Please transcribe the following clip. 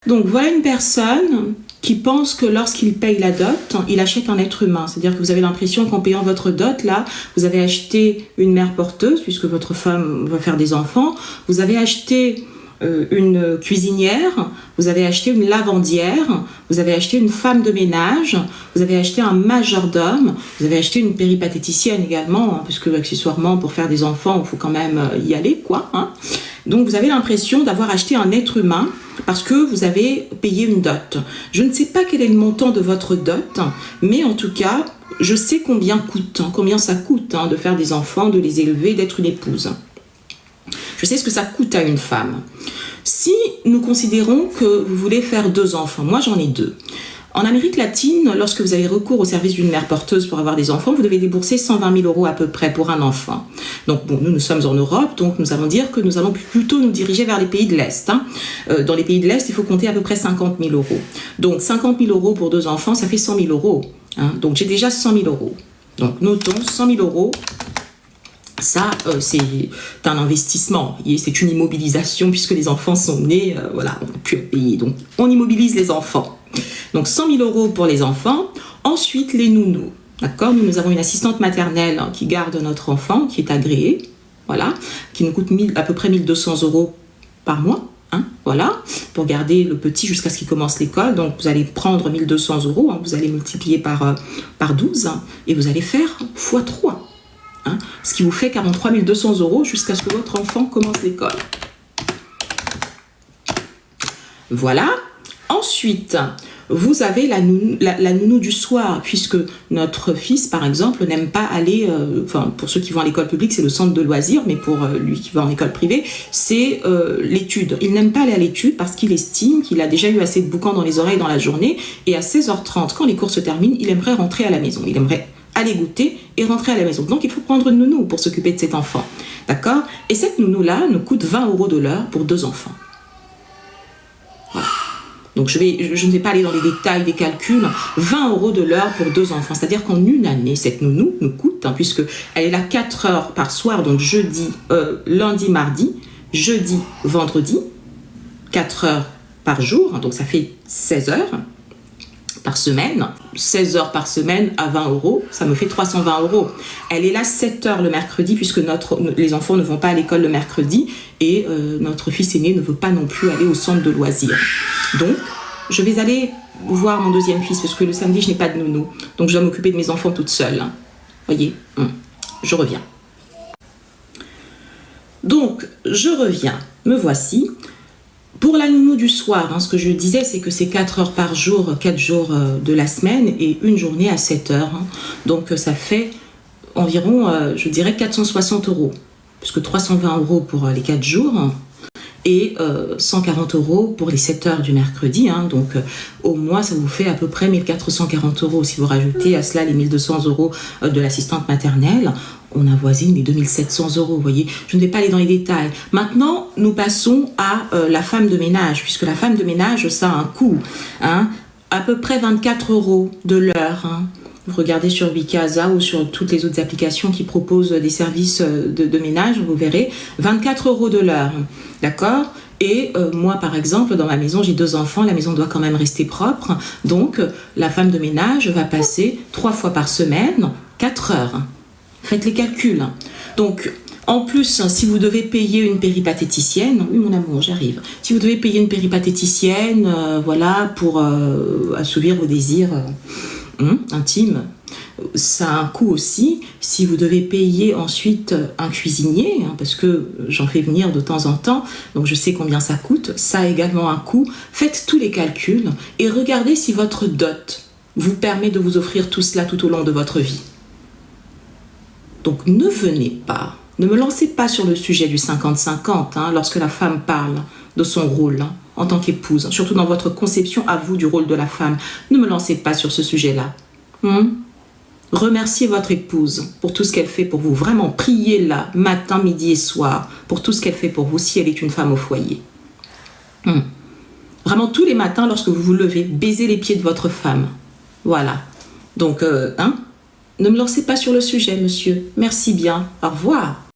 Donc voilà une personne qui pense que lorsqu'il paye la dot, il achète un être humain. C'est-à-dire que vous avez l'impression qu'en payant votre dot, là, vous avez acheté une mère porteuse, puisque votre femme va faire des enfants. Vous avez acheté une cuisinière, vous avez acheté une lavandière, vous avez acheté une femme de ménage, vous avez acheté un majordome, vous avez acheté une péripatéticienne également, hein, puisque accessoirement, pour faire des enfants, il faut quand même y aller, quoi. Hein. Donc vous avez l'impression d'avoir acheté un être humain parce que vous avez payé une dot. Je ne sais pas quel est le montant de votre dot, mais en tout cas, je sais combien ça coûte de faire des enfants, de les élever, d'être une épouse. Je sais ce que ça coûte à une femme. Si nous considérons que vous voulez faire 2 enfants, moi j'en ai 2. En Amérique latine, lorsque vous avez recours au service d'une mère porteuse pour avoir des enfants, vous devez débourser 120 000 € à peu près pour un enfant. Donc bon, nous sommes en Europe, donc nous allons dire que nous allons plutôt nous diriger vers les pays de l'Est. Dans les pays de l'Est, il faut compter à peu près 50 000 €. Donc 50 000 € pour 2 enfants, ça fait 100 000 €. Donc j'ai déjà 100 000 €. Donc notons 100 000 €. Ça, c'est un investissement, c'est une immobilisation puisque les enfants sont nés, voilà, on n'a plus à payer. Donc, on immobilise les enfants. Donc, 100 000 € pour les enfants. Ensuite, les nounous. D'accord ? Nous avons une assistante maternelle qui garde notre enfant, qui est agréée, voilà, qui nous coûte à peu près 1 200 € par mois. Voilà, pour garder le petit jusqu'à ce qu'il commence l'école. Donc, vous allez prendre 1 200 €, vous allez multiplier par 12 et vous allez faire x3. Ce qui vous fait 43 200 € jusqu'à ce que votre enfant commence l'école. Voilà. Ensuite, vous avez la nounou du soir, puisque notre fils, par exemple, n'aime pas aller, pour ceux qui vont à l'école publique, c'est le centre de loisirs, mais pour lui qui va en école privée, c'est l'étude. Il n'aime pas aller à l'étude parce qu'il estime qu'il a déjà eu assez de boucans dans les oreilles dans la journée, et à 16h30, quand les cours se terminent, il aimerait rentrer à la maison. Il aimerait aller goûter et rentrer à la maison. Donc, il faut prendre une nounou pour s'occuper de cet enfant. D'accord ? Et cette nounou-là nous coûte 20 € de l'heure pour 2 enfants. Voilà. Donc, je ne vais pas aller dans les détails des calculs. 20 € de l'heure pour 2 enfants. C'est-à-dire qu'en une année, cette nounou nous coûte, puisqu'elle est là 4 heures par soir, donc lundi, mardi, jeudi, vendredi, 4 heures par jour, donc ça fait 16 heures. Par semaine, 16 heures par semaine à 20 €, ça me fait 320 €. Elle est là 7 heures le mercredi, puisque les enfants ne vont pas à l'école le mercredi, et notre fils aîné ne veut pas non plus aller au centre de loisirs. Donc, je vais aller voir mon deuxième fils, parce que le samedi, je n'ai pas de nounou. Donc, je dois m'occuper de mes enfants toute seule. Voyez, je reviens. Donc, je reviens. Me voici. Pour la nounou du soir, ce que je disais, c'est que c'est 4 heures par jour, 4 jours de la semaine et une journée à 7 heures. Donc ça fait environ, je dirais, 460 €. Puisque 320 € pour les 4 jours et 140 € pour les 7 heures du mercredi. Donc au mois, ça vous fait à peu près 1 440 €. Si vous rajoutez à cela les 1 200 € de l'assistante maternelle, on avoisine les 2 700 €, vous voyez. Je ne vais pas aller dans les détails. Maintenant, nous passons à la femme de ménage, puisque la femme de ménage, ça a un coût. À peu près 24 € de l'heure. Vous regardez sur Wikasa ou sur toutes les autres applications qui proposent des services de ménage, vous verrez, 24 € de l'heure. D'accord ? Et moi, par exemple, dans ma maison, j'ai 2 enfants, la maison doit quand même rester propre. Donc, la femme de ménage va passer 3 fois par semaine, 4 heures. Faites les calculs. Donc, en plus, si vous devez payer une péripatéticienne, oui mon amour, j'arrive. Si vous devez payer une péripatéticienne, voilà, pour assouvir vos désirs intimes, ça a un coût aussi. Si vous devez payer ensuite un cuisinier, parce que j'en fais venir de temps en temps, donc je sais combien ça coûte, ça a également un coût. Faites tous les calculs et regardez si votre dot vous permet de vous offrir tout cela tout au long de votre vie. Donc ne me lancez pas sur le sujet du 50-50 lorsque la femme parle de son rôle en tant qu'épouse, surtout dans votre conception à vous du rôle de la femme. Ne me lancez pas sur ce sujet-là. Remerciez votre épouse pour tout ce qu'elle fait pour vous. Vraiment, priez-la matin, midi et soir pour tout ce qu'elle fait pour vous si elle est une femme au foyer. Vraiment, tous les matins, lorsque vous vous levez, baisez les pieds de votre femme. Voilà. Donc, ne me lancez pas sur le sujet, monsieur. Merci bien. Au revoir.